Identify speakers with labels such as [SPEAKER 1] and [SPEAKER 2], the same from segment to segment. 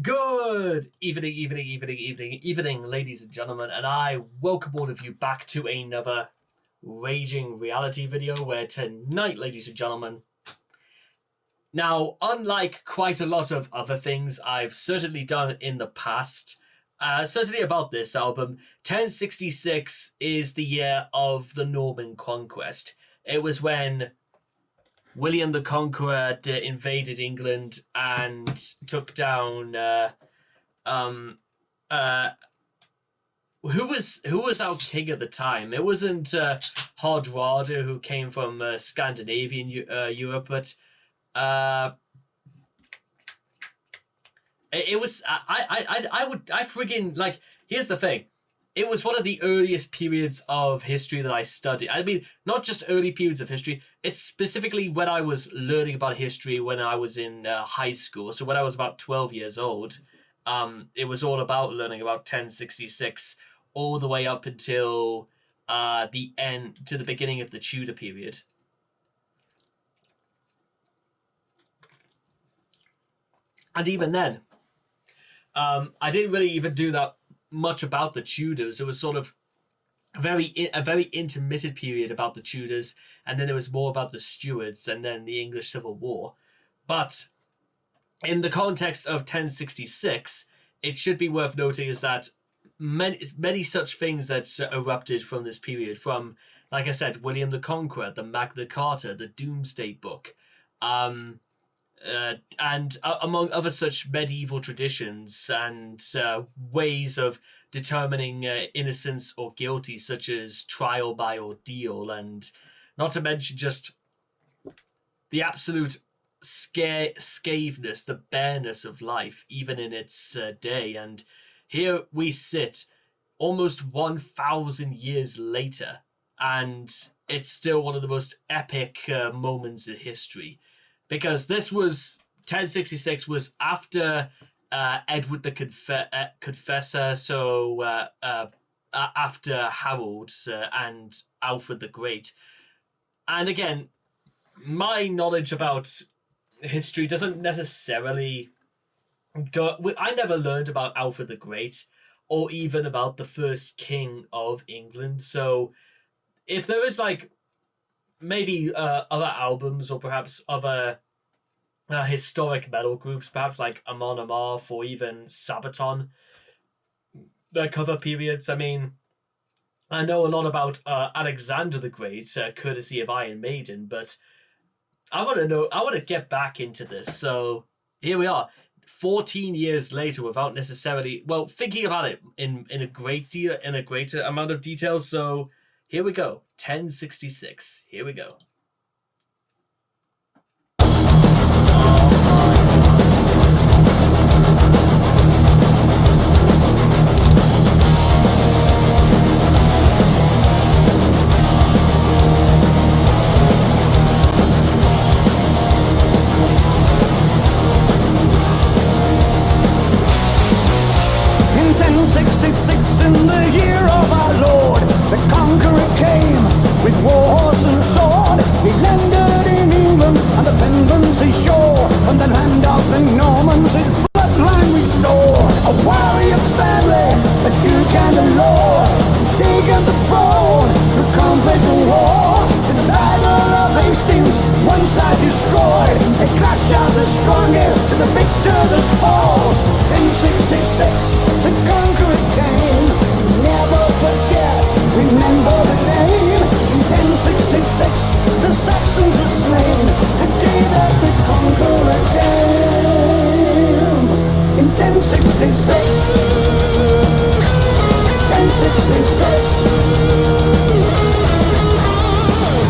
[SPEAKER 1] Good evening, ladies and gentlemen, and I welcome all of you back to another Raging Reality video, where tonight, ladies and gentlemen, now, unlike quite a lot of other things I've certainly done in the past, certainly about this album, 1066 is the year of the Norman Conquest. It was when William the Conqueror invaded England and took down who was our king at the time? It wasn't Hardrada, who came from Scandinavian Europe, but it was I friggin' like, here's the thing. It was one of the earliest periods of history that I studied. I mean, not just early periods of history. It's specifically when I was learning about history when I was in high school. So when I was about 12 years old, it was all about learning about 1066 all the way up until the end, to the beginning of the Tudor period. And even then, I didn't really even do that much about the Tudors. It was sort of a very intermittent period about the Tudors, and then it was more about the Stuarts and then the English Civil War. But in the context of 1066, it should be worth noting is that many such things that erupted from this period, from, like I said, William the Conqueror, the Magna Carta, the Doomsday Book, and among other such medieval traditions and ways of determining innocence or guilty, such as trial by ordeal, and not to mention just the absolute scaveness, the bareness of life, even in its day. And here we sit, almost 1,000 years later, and it's still one of the most epic moments in history. Because this was, 1066 was after Edward the Confessor, so after Harold and Alfred the Great. And again, my knowledge about history doesn't necessarily go... I never learned about Alfred the Great, or even about the first king of England. So if there is like maybe other albums or perhaps other historic metal groups, perhaps like Amon Amarth or even Sabaton, their cover periods. I mean, I know a lot about Alexander the Great, courtesy of Iron Maiden, but I want to get back into this. So here we are, 14 years later, without necessarily, well, thinking about it in a greater amount of detail. So here we go, 1066. Here we go.
[SPEAKER 2] In the year of our Lord, the conqueror came with war, horse and sword. He landed in England on the Penzance shore. From the land of the Normans his bloodline restore. A warrior family, a duke and a lord, taken the throne through conflict and war. In the battle of Hastings, one side destroyed, a clash of the strongest to the victor that falls. 1066, the conqueror came. Never forget, remember the name. In 1066, the Saxons were slain, the day that the conqueror came. In 1066, 1066,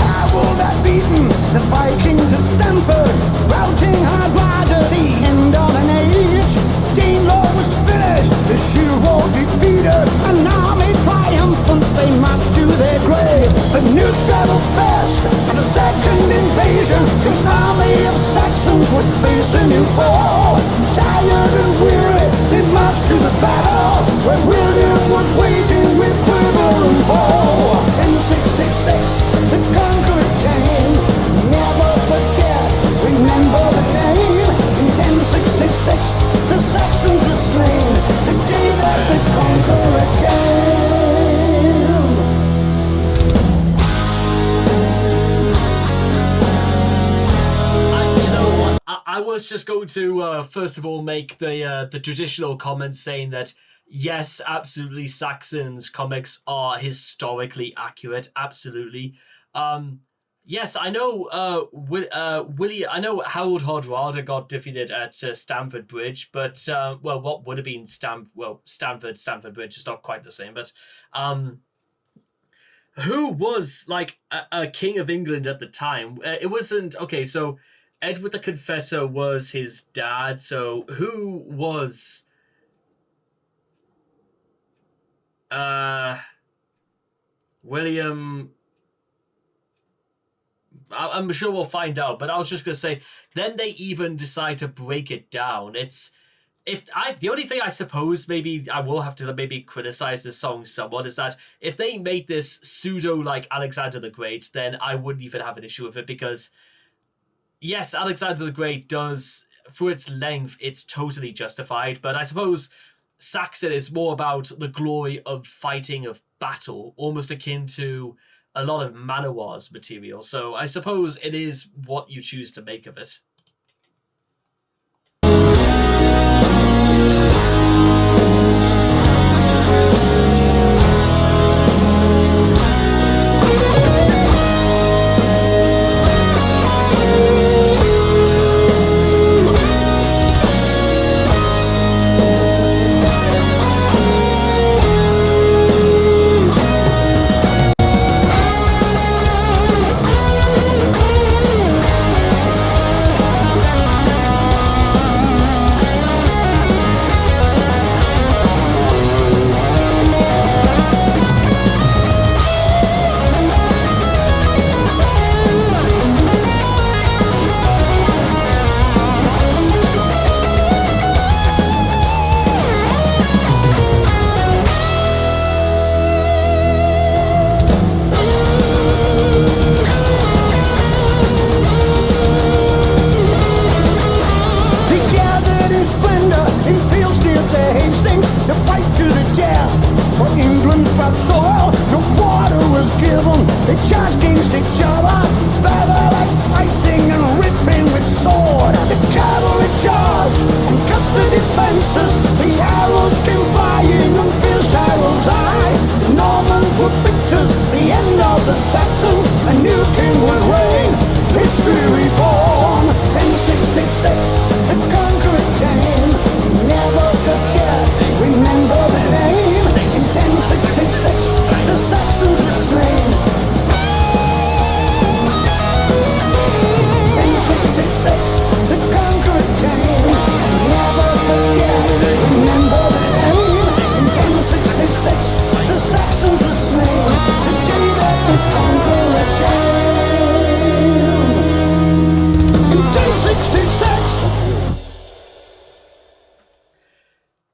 [SPEAKER 2] Harold had beaten the Vikings at Stamford, routing Hardrada, the end of an age. Danelaw was finished, the shield wall defeated, an army triumphant, they marched to their grave. The news traveled fast, and a second invasion, the army of Saxons would face a new foe. Tired and weary, they marched to the battle, where William was waiting with quiver and bow. 1066, the conqueror came. Never forget, remember the name. In 1066, the Saxons were slain the day that the conqueror came.
[SPEAKER 1] I was just going to first of all make the traditional comment saying that yes, absolutely, Saxon's comics are historically accurate. Absolutely. Yes, I know. I know Harold Hardrada got defeated at Stamford Bridge, but well, what would have been Stamford Bridge is not quite the same. But who was like a king of England at the time? It wasn't okay. So Edward the Confessor was his dad. So who was William? I'm sure we'll find out, but I was just gonna say, then they even decide to break it down. The only thing I suppose maybe I will have to maybe criticize this song somewhat is that if they made this pseudo like Alexander the Great, then I wouldn't even have an issue with it, because yes, Alexander the Great does, for its length, it's totally justified, but I suppose Saxon is more about the glory of fighting, of battle, almost akin to a lot of Manowar's material. So I suppose it is what you choose to make of it.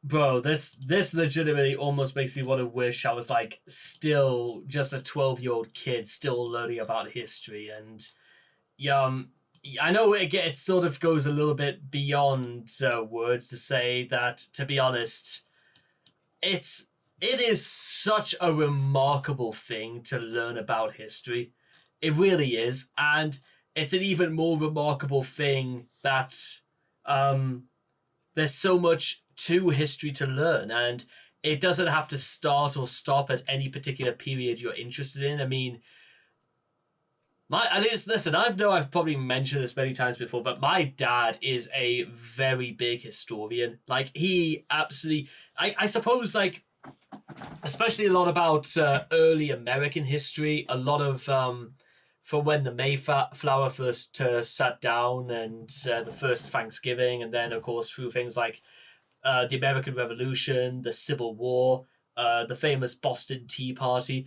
[SPEAKER 1] Bro, this legitimately almost makes me want to wish I was like still just a 12-year-old kid still learning about history. And I know it sort of goes a little bit beyond words to say that, to be honest, it is such a remarkable thing to learn about history. It really is. And it's an even more remarkable thing that there's so much to history to learn, and it doesn't have to start or stop at any particular period you're interested in. I mean, listen, I've probably mentioned this many times before, but my dad is a very big historian. Like, he absolutely, I suppose, like, especially a lot about early American history, a lot of from when the Mayflower first sat down, and the first Thanksgiving, and then of course through things like the American Revolution, the Civil War, the famous Boston Tea Party.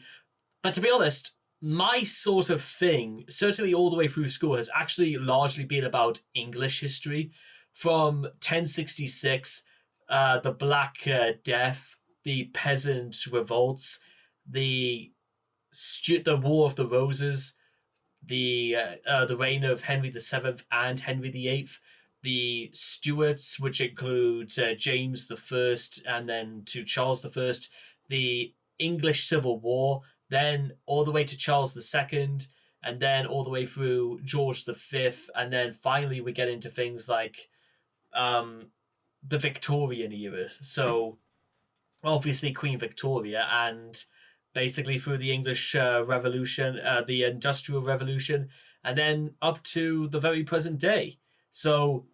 [SPEAKER 1] But to be honest, my sort of thing, certainly all the way through school, has actually largely been about English history. From 1066, the Black Death, the peasant revolts, the War of the Roses, the reign of Henry VII and Henry VIII, the Stuarts, which includes James the First, and then to Charles the First, the English Civil War, then all the way to Charles the Second, and then all the way through George the Fifth, and then finally we get into things like the Victorian era. So obviously Queen Victoria, and basically through the English Revolution, the Industrial Revolution, and then up to the very present day. So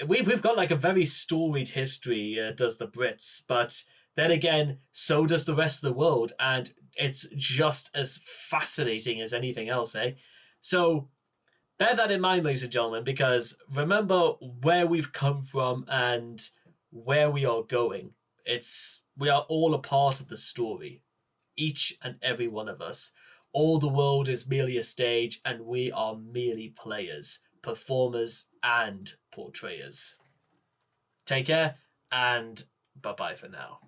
[SPEAKER 1] we've got like a very storied history, does the Brits, but then again, so does the rest of the world, and it's just as fascinating as anything else, eh? So bear that in mind, ladies and gentlemen, because remember where we've come from and where we are going. We are all a part of the story, each and every one of us. All the world is merely a stage, and we are merely players, performers, and portrayers. Take care, and bye-bye for now.